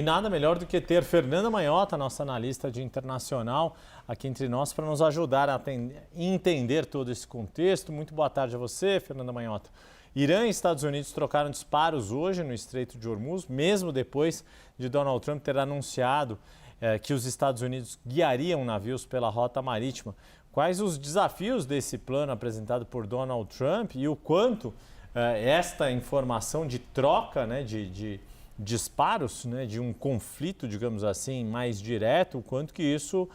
E nada melhor do que ter Fernanda Manhota, nossa analista de internacional, aqui entre nós para nos ajudar a entender todo esse contexto. Muito boa tarde a você, Fernanda Manhota. Irã e Estados Unidos trocaram disparos hoje no Estreito de Hormuz, mesmo depois de Donald Trump ter anunciado que os Estados Unidos guiariam navios pela rota marítima. Quais os desafios desse plano apresentado por Donald Trump e o quanto esta informação de troca, né, de disparos, né, de um conflito, digamos assim, mais direto, o quanto que isso,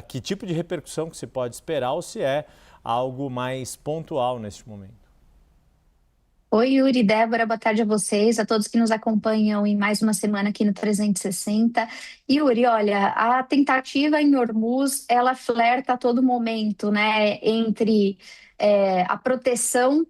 que tipo de repercussão que se pode esperar ou se é algo mais pontual neste momento? Oi, Yuri, Débora, boa tarde a vocês, a todos que nos acompanham em mais uma semana aqui no 360. Yuri, olha, a tentativa em Hormuz, ela flerta a todo momento, né, entre a proteção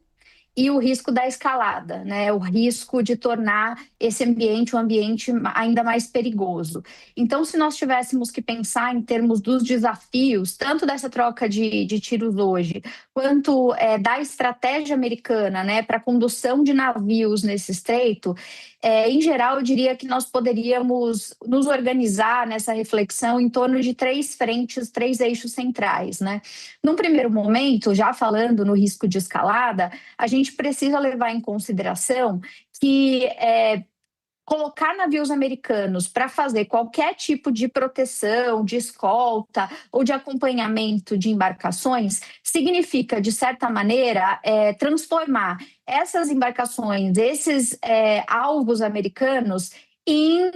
e o risco da escalada, né? O risco de tornar esse ambiente um ambiente ainda mais perigoso. Então, se nós tivéssemos que pensar em termos dos desafios, tanto dessa troca de tiros hoje, quanto da estratégia americana, né, para a condução de navios nesse estreito, em geral, eu diria que nós poderíamos nos organizar nessa reflexão em torno de três frentes, três eixos centrais, né? Num primeiro momento, já falando no risco de escalada, a gente precisa levar em consideração que colocar navios americanos para fazer qualquer tipo de proteção, de escolta ou de acompanhamento de embarcações significa, de certa maneira, transformar essas embarcações, esses alvos americanos em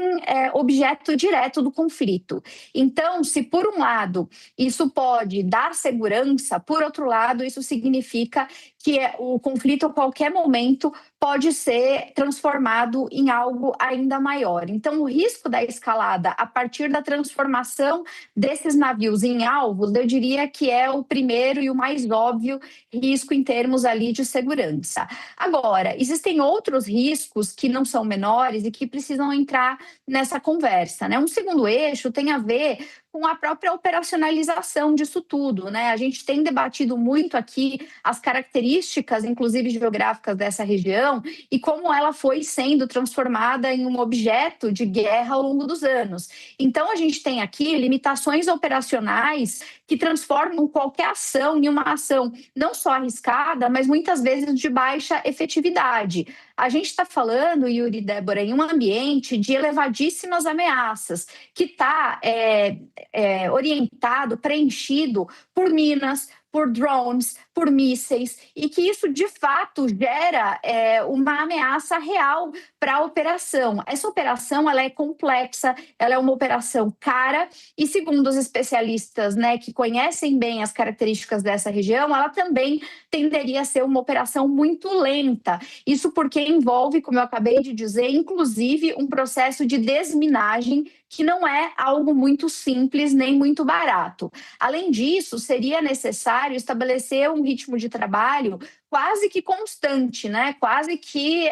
objeto direto do conflito. Então, se por um lado isso pode dar segurança, por outro lado, isso significa que o conflito a qualquer momento pode ser transformado em algo ainda maior. Então, o risco da escalada a partir da transformação desses navios em alvos, eu diria que é o primeiro e o mais óbvio risco em termos ali de segurança. Agora, existem outros riscos que não são menores e que precisam entrar nessa conversa, né? Um segundo eixo tem a ver com a própria operacionalização disso tudo, né? A gente tem debatido muito aqui as características, inclusive geográficas dessa região e como ela foi sendo transformada em um objeto de guerra ao longo dos anos. Então, a gente tem aqui limitações operacionais que transformam qualquer ação em uma ação não só arriscada, mas muitas vezes de baixa efetividade. A gente está falando, Yuri e Débora, em um ambiente de elevadíssimas ameaças, que está orientado, preenchido por minas, por drones, por mísseis, e que isso de fato gera uma ameaça real para a operação. Essa operação ela é complexa, ela é uma operação cara e, segundo os especialistas, né, que conhecem bem as características dessa região, ela também tenderia a ser uma operação muito lenta. Isso porque envolve, como eu acabei de dizer, inclusive um processo de desminagem que não é algo muito simples nem muito barato. Além disso, seria necessário estabelecer um ritmo de trabalho quase que constante, né? Quase que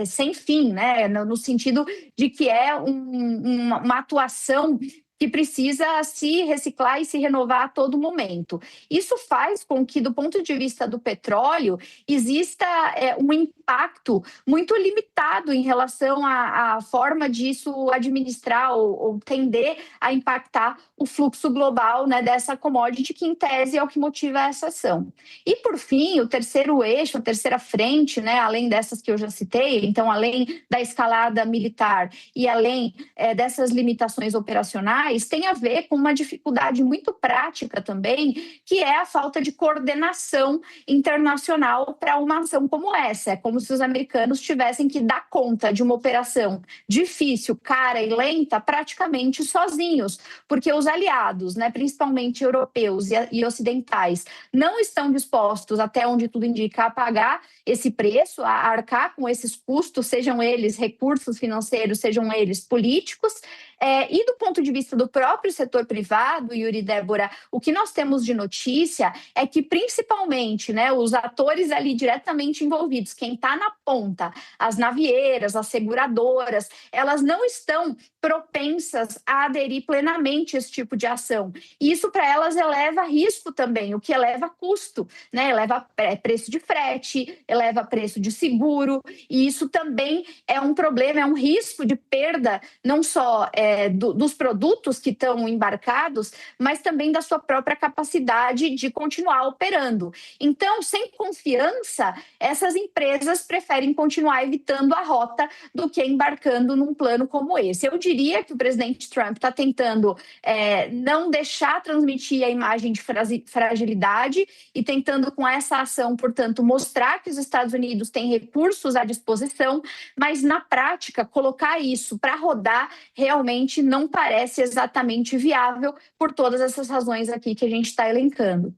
sem fim, né? No sentido de que é uma atuação que precisa se reciclar e se renovar a todo momento. Isso faz com que, do ponto de vista do petróleo, exista um impacto muito limitado em relação à forma disso administrar ou tender a impactar o fluxo global, né, dessa commodity, que em tese é o que motiva essa ação. E, por fim, o terceiro eixo, a terceira frente, né, além dessas que eu já citei, então, além da escalada militar e além dessas limitações operacionais, tem a ver com uma dificuldade muito prática também, que é a falta de coordenação internacional para uma ação como essa. É como se os americanos tivessem que dar conta de uma operação difícil, cara e lenta praticamente sozinhos, porque os aliados, né, principalmente europeus e ocidentais, não estão dispostos, até onde tudo indica, a pagar esse preço, a arcar com esses custos, sejam eles recursos financeiros, sejam eles políticos, E do ponto de vista do próprio setor privado, Yuri e Débora, o que nós temos de notícia é que, principalmente, né, os atores ali diretamente envolvidos, quem está na ponta, as navieiras, as seguradoras, elas não estão propensas a aderir plenamente a esse tipo de ação. E isso para elas eleva risco também, o que eleva custo, né? Eleva preço de frete, eleva preço de seguro, e isso também é um problema, é um risco de perda, não só dos produtos que estão embarcados, mas também da sua própria capacidade de continuar operando. Então, sem confiança, essas empresas preferem continuar evitando a rota do que embarcando num plano como esse. Eu diria que o presidente Trump está tentando não deixar transmitir a imagem de fragilidade e tentando, com essa ação, portanto, mostrar que os Estados Unidos têm recursos à disposição, mas, na prática, colocar isso para rodar realmente não parece exatamente viável por todas essas razões aqui que a gente está elencando.